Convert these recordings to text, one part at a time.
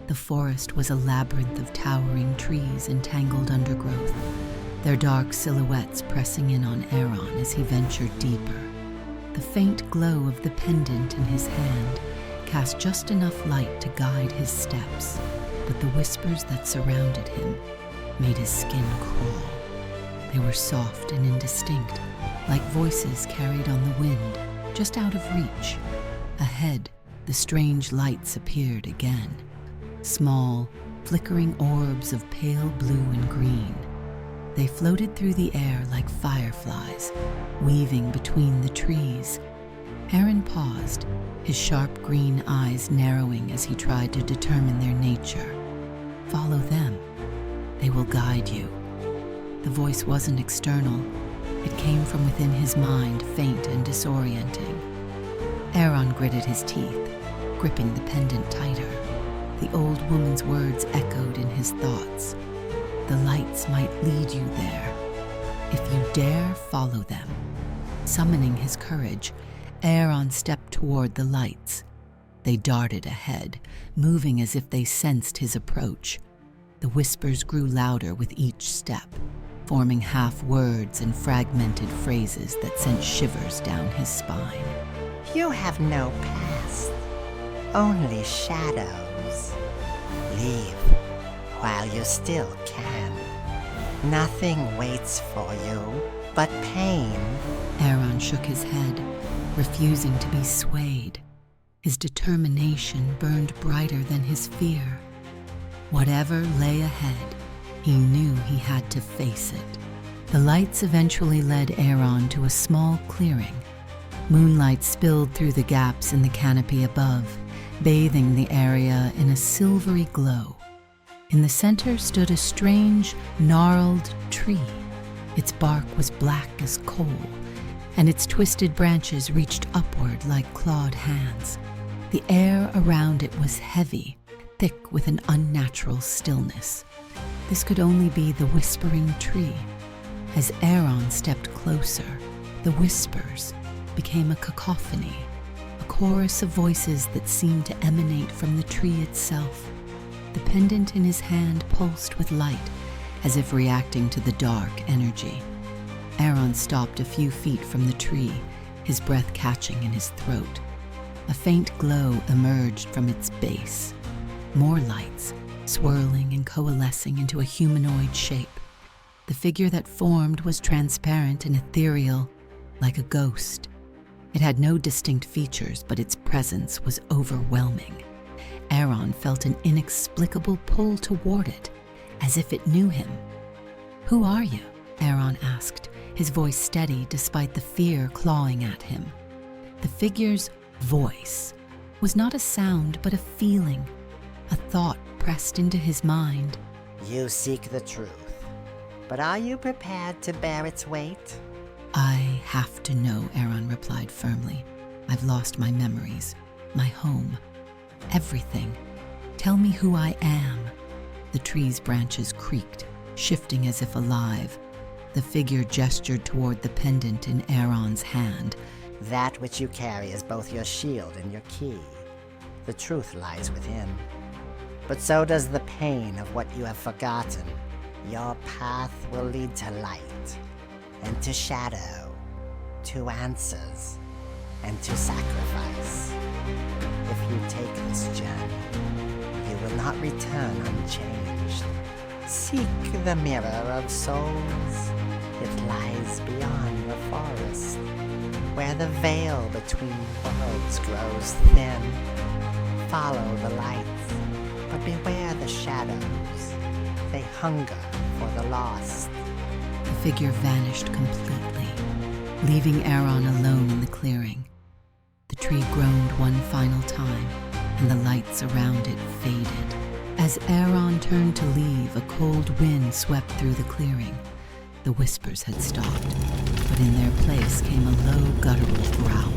The forest was a labyrinth of towering trees and tangled undergrowth, their dark silhouettes pressing in on Aeron as he ventured deeper. The faint glow of the pendant in his hand cast just enough light to guide his steps, but the whispers that surrounded him made his skin crawl. They were soft and indistinct, like voices carried on the wind, just out of reach. Ahead, the strange lights appeared again. Small, flickering orbs of pale blue and green. They floated through the air like fireflies, weaving between the trees. Aeron paused, his sharp green eyes narrowing as he tried to determine their nature. Follow them. They will guide you. The voice wasn't external. It came from within his mind, faint and disorienting. Aeron gritted his teeth, gripping the pendant tighter. The old woman's words echoed in his thoughts. The lights might lead you there. If you dare follow them. Summoning his courage, Aeron stepped toward the lights. They darted ahead, moving as if they sensed his approach. The whispers grew louder with each step, forming half words and fragmented phrases that sent shivers down his spine. You have no past, only shadows. Leave while you still can. Nothing waits for you but pain. Aeron shook his head, refusing to be swayed. His determination burned brighter than his fear. Whatever lay ahead, he knew he had to face it. The lights eventually led Aeron to a small clearing. Moonlight spilled through the gaps in the canopy above, bathing the area in a silvery glow. In the center stood a strange, gnarled tree. Its bark was black as coal, and its twisted branches reached upward like clawed hands. The air around it was heavy, thick with an unnatural stillness. This could only be the Wispering Tree. As Aeron stepped closer, the whispers became a cacophony, a chorus of voices that seemed to emanate from the tree itself. The pendant in his hand pulsed with light, as if reacting to the dark energy. Aeron stopped a few feet from the tree, his breath catching in his throat. A faint glow emerged from its base. More lights, swirling and coalescing into a humanoid shape. The figure that formed was transparent and ethereal, like a ghost. It had no distinct features, but its presence was overwhelming. Aeron felt an inexplicable pull toward it, as if it knew him. "Who are you?" Aeron asked, his voice steady despite the fear clawing at him. The figure's voice was not a sound, but a feeling, a thought pressed into his mind. You seek the truth, but are you prepared to bear its weight? "I have to know," Aeron replied firmly. "I've lost my memories, my home, everything. Tell me who I am." The tree's branches creaked, shifting as if alive. The figure gestured toward the pendant in Aeron's hand. That which you carry is both your shield and your key. The truth lies within. But so does the pain of what you have forgotten. Your path will lead to light, and to shadow, to answers, and to sacrifice. If you take this journey, you will not return unchanged. Seek the mirror of souls. It lies beyond the forest, where the veil between worlds grows thin. Follow the lights, but beware the shadows. They hunger for the lost. The figure vanished completely, leaving Aeron alone in the clearing. The tree groaned one final time, and the lights around it faded. As Aeron turned to leave, a cold wind swept through the clearing. The whispers had stopped, but in their place came a low, guttural growl.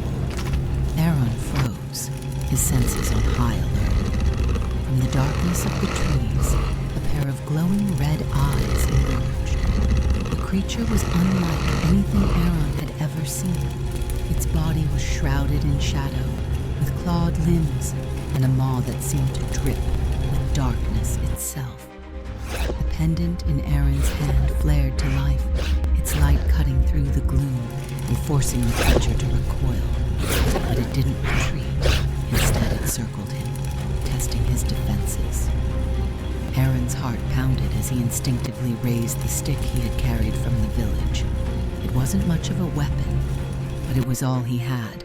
Aeron froze, his senses on high alert. From the darkness of the trees, a pair of glowing red eyes emerged. The creature was unlike anything Aeron had ever seen. Its body was shrouded in shadow, with clawed limbs and a maw that seemed to drip with darkness itself. The pendant in Aeron's hand flared to life, its light cutting through the gloom and forcing the creature to recoil. But it didn't retreat. Instead, it circled him, testing his defenses. Aeron's heart pounded as he instinctively raised the stick he had carried from the village. It wasn't much of a weapon, but it was all he had.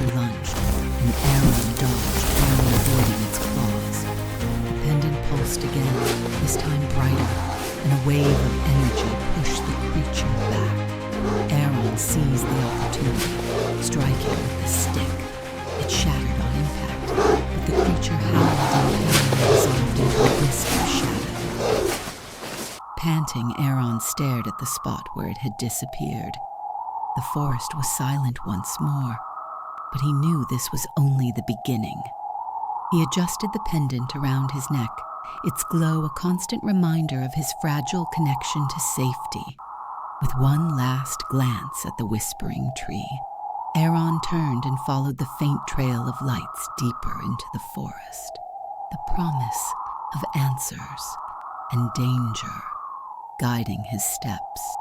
Lunged, and Aeron dodged, barely avoiding its claws. The pendant pulsed again, this time brighter, and a wave of energy pushed the creature back. Aeron seized the opportunity, striking with the stick. It shattered on impact, but the creature howled in pain and dissolved into a wisp of shadow. Panting, Aeron stared at the spot where it had disappeared. The forest was silent once more, but he knew this was only the beginning. He adjusted the pendant around his neck, its glow a constant reminder of his fragile connection to safety. With one last glance at the Wispering Tree, Aeron turned and followed the faint trail of lights deeper into the forest, the promise of answers and danger guiding his steps.